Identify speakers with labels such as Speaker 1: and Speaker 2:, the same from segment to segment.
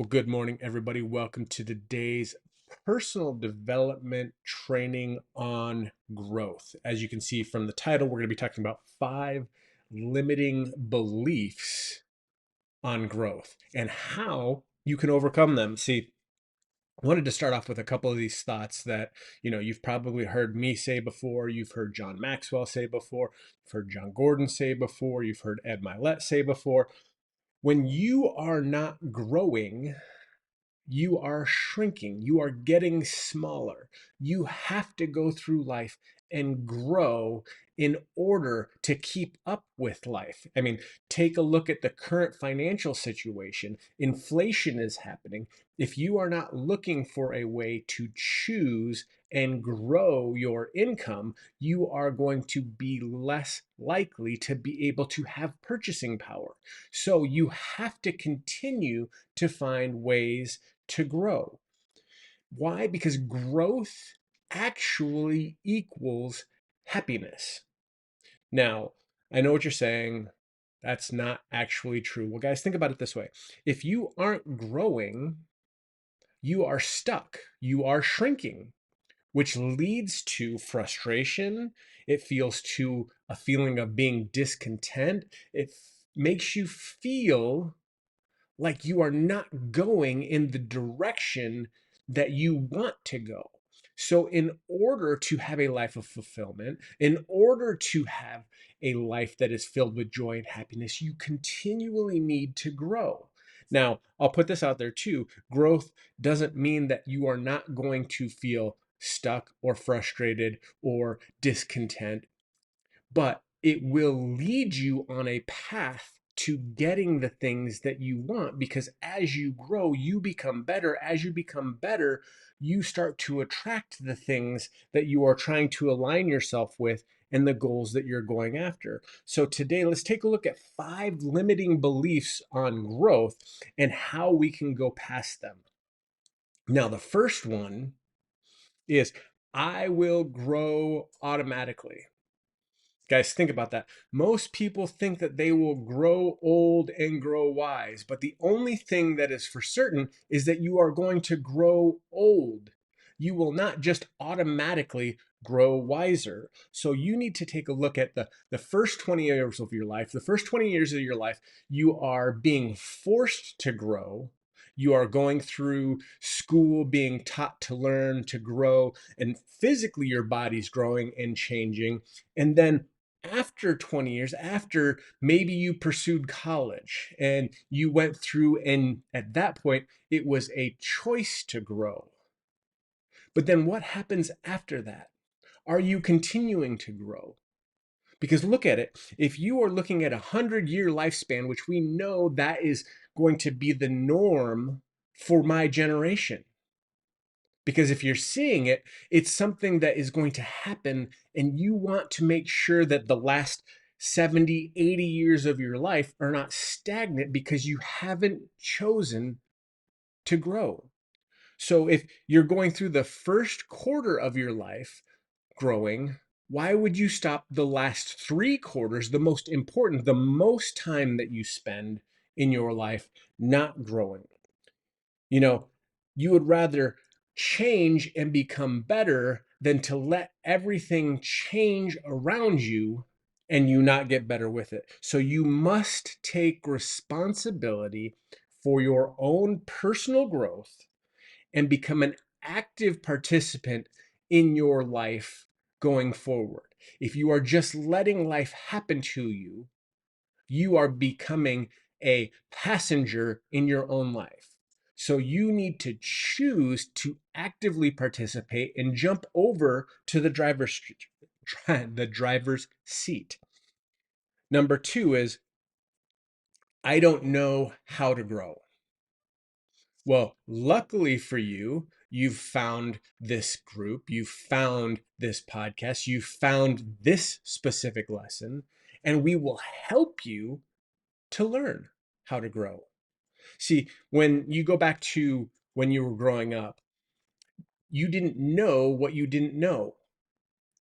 Speaker 1: Well, good morning, everybody. Welcome to today's personal development training on growth. As you can see from the title, we're going to be talking about 5 limiting beliefs on growth and how you can overcome them. See, I wanted to start off with a couple of these thoughts that, you've probably heard me say before, you've heard John Maxwell say before, you've heard John Gordon say before, you've heard Ed Milet say before. When you are not growing, you are shrinking, you are getting smaller. You have to go through life and grow in order to keep up with life. I mean, take a look at the current financial situation. Inflation is happening. If you are not looking for a way to choose and grow your income, you are going to be less likely to be able to have purchasing power. So you have to continue to find ways to grow. Why? Because growth actually equals happiness. Now, I know what you're saying. That's not actually true. Well, guys, think about it this way. If you aren't growing, you are stuck. You are shrinking, which leads to frustration. It feels to a feeling of being discontent. It makes you feel like you are not going in the direction that you want to go. So, in order to have a life of fulfillment, in order to have a life that is filled with joy and happiness, you continually need to grow. Now, I'll put this out there too. Growth doesn't mean that you are not going to feel stuck or frustrated or discontent, but it will lead you on a path to getting the things that you want, because as you grow, you become better. As you become better, you start to attract the things that you are trying to align yourself with and the goals that you're going after. So today, let's take a look at 5 limiting beliefs on growth and how we can go past them. Now, the first one is I will grow automatically. Guys, think about that. Most people think that they will grow old and grow wise, but the only thing that is for certain is that you are going to grow old. You will not just automatically grow wiser. So you need to take a look at the first 20 years of your life. The first 20 years of your life, you are being forced to grow. You are going through school, being taught to learn, to grow, and physically your body's growing and changing. And then after 20 years, after maybe you pursued college and you went through, and at that point, it was a choice to grow. But then what happens after that? Are you continuing to grow? Because look at it, if you are looking at 100-year lifespan, which we know that is going to be the norm for my generation, because if you're seeing it, it's something that is going to happen, and you want to make sure that the last 70, 80 years of your life are not stagnant because you haven't chosen to grow. So if you're going through the first quarter of your life growing, why would you stop the last 3 quarters, the most important, the most time that you spend in your life, not growing? You know, you would rather change and become better than to let everything change around you and you not get better with it. So you must take responsibility for your own personal growth and become an active participant in your life going forward. If you are just letting life happen to you, you are becoming a passenger in your own life. So you need to choose to actively participate and jump over to the driver's seat. Number 2 is I don't know how to grow. Well, luckily for you, you've found this group, you've found this podcast, you've found this specific lesson, and we will help you to learn how to grow. See, when you go back to when you were growing up, you didn't know what you didn't know.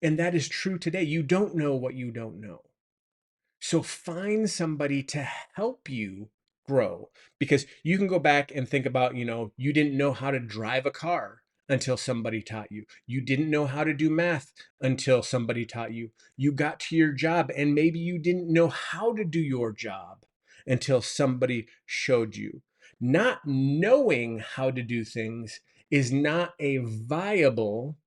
Speaker 1: And that is true today. You don't know what you don't know. So find somebody to help you grow, because you can go back and think about, you didn't know how to drive a car until somebody taught you. You didn't know how to do math until somebody taught you. You got to your job and maybe you didn't know how to do your job until somebody showed you. Not knowing how to do things is not a viable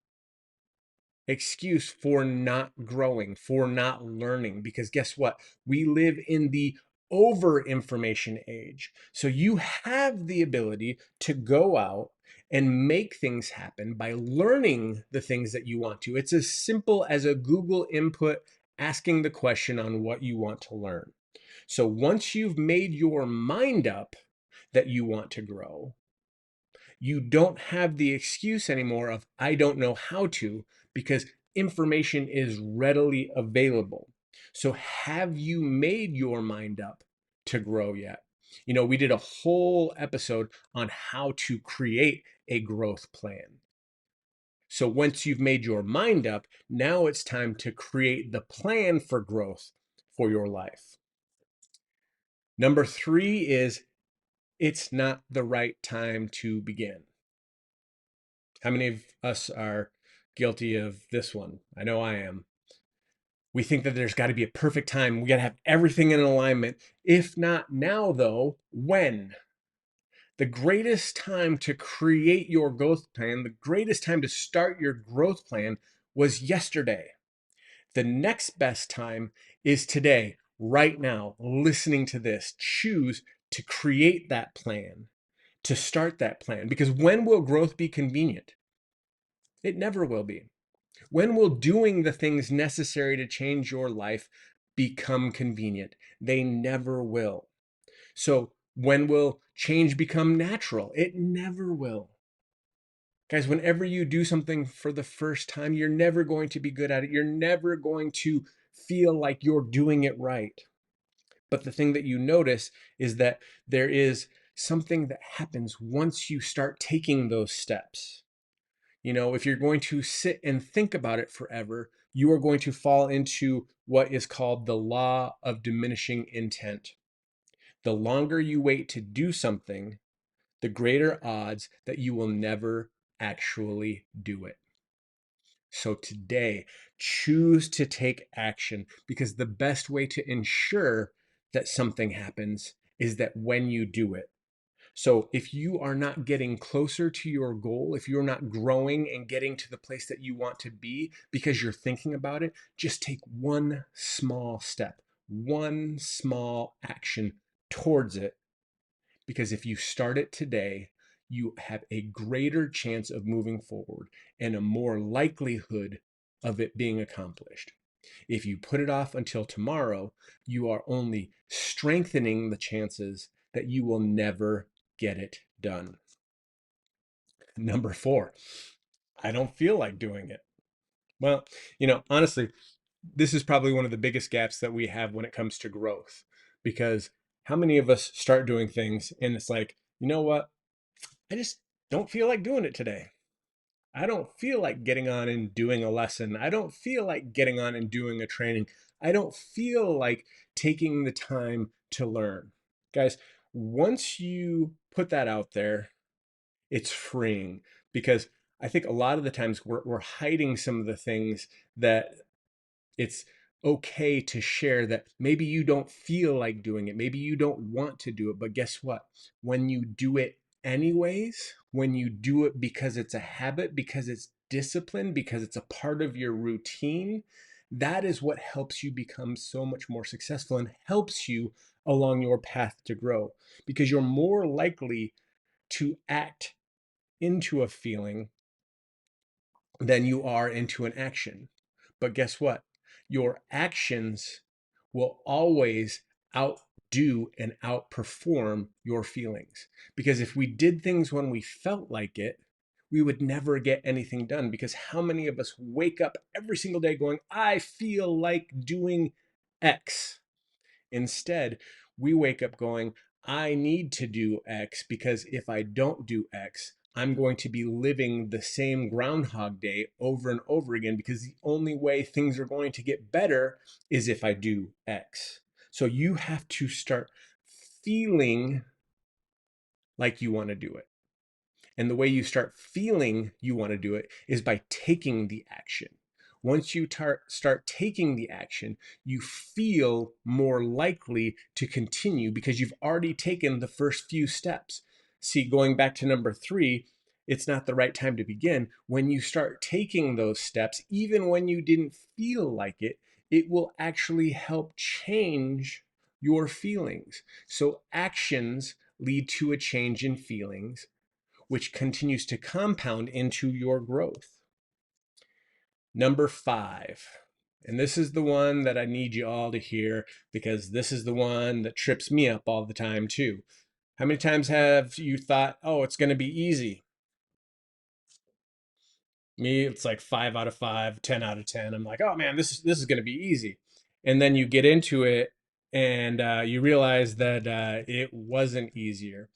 Speaker 1: excuse for not growing, for not learning, because guess what? We live in the over information age. So you have the ability to go out and make things happen by learning the things that you want to. It's as simple as a Google input asking the question on what you want to learn. So once you've made your mind up that you want to grow, you don't have the excuse anymore of I don't know how to, because information is readily available. So have you made your mind up to grow yet? We did a whole episode on how to create a growth plan. So once you've made your mind up, now it's time to create the plan for growth for your life. Number 3 is it's not the right time to begin. How many of us are guilty of this one? I know I am. We think that there's got to be a perfect time. We got to have everything in alignment. If not now, though, when? The greatest time to create your growth plan, the greatest time to start your growth plan was yesterday. The next best time is today, right now, listening to this. Choose to create that plan, to start that plan. Because when will growth be convenient? It never will be. When will doing the things necessary to change your life become convenient? They never will. So when will change become natural? It never will. Guys, whenever you do something for the first time, you're never going to be good at it. You're never going to feel like you're doing it right. But the thing that you notice is that there is something that happens once you start taking those steps. If you're going to sit and think about it forever, you are going to fall into what is called the law of diminishing intent. The longer you wait to do something, the greater odds that you will never actually do it. So today, choose to take action, because the best way to ensure that something happens is that when you do it. So if you are not getting closer to your goal, if you're not growing and getting to the place that you want to be because you're thinking about it, just take one small step, one small action towards it. Because if you start it today, you have a greater chance of moving forward and a more likelihood of it being accomplished. If you put it off until tomorrow, you are only strengthening the chances that you will never get it done. Number 4, I don't feel like doing it. Well, honestly, this is probably one of the biggest gaps that we have when it comes to growth, because how many of us start doing things and it's like, you know what? I just don't feel like doing it today. I don't feel like getting on and doing a lesson. I don't feel like getting on and doing a training. I don't feel like taking the time to learn. Guys, once you put that out there, it's freeing, because I think a lot of the times we're hiding some of the things that it's okay to share, that maybe you don't feel like doing it. Maybe you don't want to do it. But guess what? When you do it anyways, when you do it because it's a habit, because it's discipline, because it's a part of your routine, that is what helps you become so much more successful and helps you along your path to grow, because you're more likely to act into a feeling than you are into an action. But guess what? Your actions will always outdo and outperform your feelings. Because if we did things when we felt like it, we would never get anything done. Because how many of us wake up every single day going, I feel like doing X? Instead, we wake up going, I need to do X, because if I don't do X, I'm going to be living the same Groundhog Day over and over again, because the only way things are going to get better is if I do X. So you have to start feeling like you want to do it. And the way you start feeling you want to do it is by taking the action. Once you start taking the action, you feel more likely to continue because you've already taken the first few steps. See, going back to number 3, it's not the right time to begin. When you start taking those steps, even when you didn't feel like it will actually help change your feelings. So actions lead to a change in feelings, which continues to compound into your growth. Number 5, and this is the one that I need you all to hear because this is the one that trips me up all the time too. How many times have you thought, oh, it's going to be easy? Me, it's like 5 out of 5, 10 out of 10. I'm like, oh man, this is going to be easy. And then you get into it and you realize that it wasn't easier.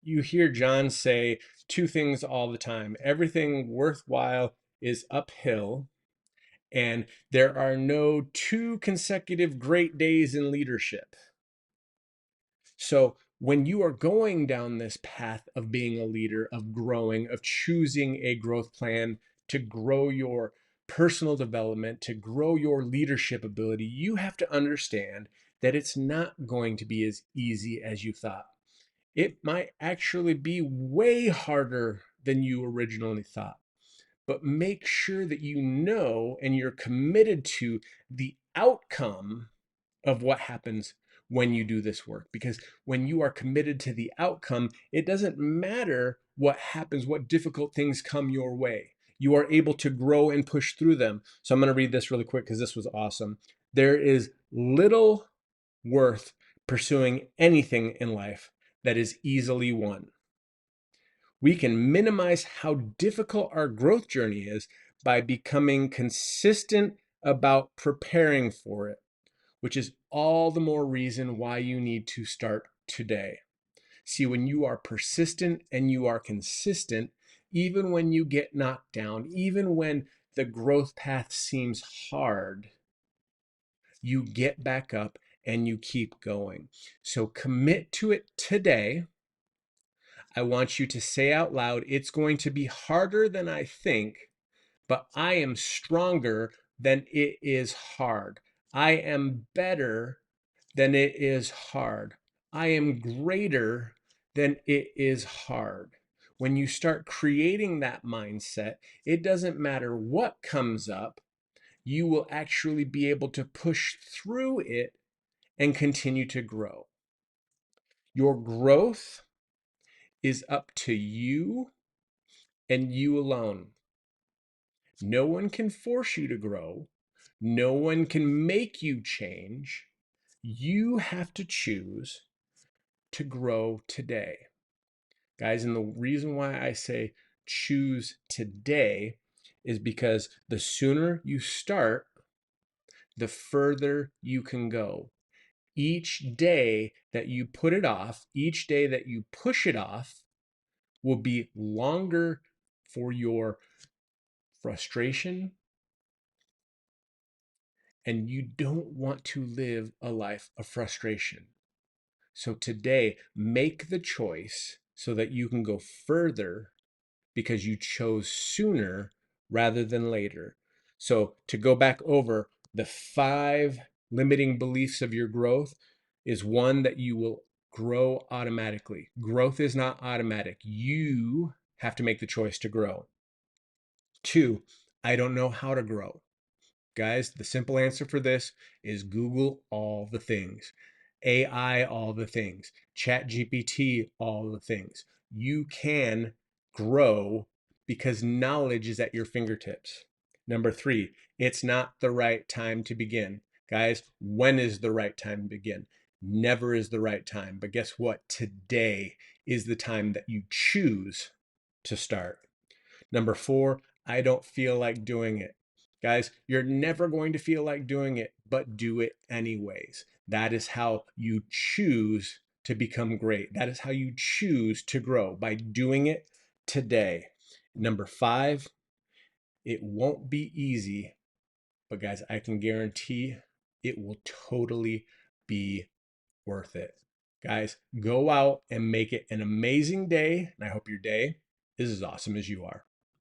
Speaker 1: You hear John say 2 things all the time. Everything worthwhile is uphill, and there are no 2 consecutive great days in leadership. So when you are going down this path of being a leader, of growing, of choosing a growth plan to grow your personal development, to grow your leadership ability, you have to understand that it's not going to be as easy as you thought. It might actually be way harder than you originally thought. But make sure that you know and you're committed to the outcome of what happens when you do this work. Because when you are committed to the outcome, it doesn't matter what happens, what difficult things come your way. You are able to grow and push through them. So I'm going to read this really quick because this was awesome. There is little worth pursuing anything in life that is easily won. We can minimize how difficult our growth journey is by becoming consistent about preparing for it, which is all the more reason why you need to start today. See, when you are persistent and you are consistent, even when you get knocked down, even when the growth path seems hard, you get back up and you keep going. So commit to it today. I want you to say out loud, it's going to be harder than I think, but I am stronger than it is hard. I am better than it is hard. I am greater than it is hard. When you start creating that mindset, it doesn't matter what comes up, you will actually be able to push through it and continue to grow. Your growth is up to you and you alone. No one can force you to grow. No one can make you change. You have to choose to grow today. Guys, and the reason why I say choose today is because the sooner you start, the further you can go. Each day that you put it off, each day that you push it off, will be longer for your frustration, and you don't want to live a life of frustration. So today, make the choice so that you can go further because you chose sooner rather than later. So to go back over the 5 limiting beliefs of your growth is one, that you will grow automatically. Growth is not automatic. You have to make the choice to grow. 2, I don't know how to grow. Guys, the simple answer for this is Google all the things, AI all the things, ChatGPT all the things. You can grow because knowledge is at your fingertips. Number 3, it's not the right time to begin. Guys, when is the right time to begin? Never is the right time. But guess what? Today is the time that you choose to start. Number 4, I don't feel like doing it. Guys, you're never going to feel like doing it, but do it anyways. That is how you choose to become great. That is how you choose to grow, by doing it today. Number 5, it won't be easy, but guys, I can guarantee it will totally be worth it. Guys, go out and make it an amazing day. And I hope your day is as awesome as you are.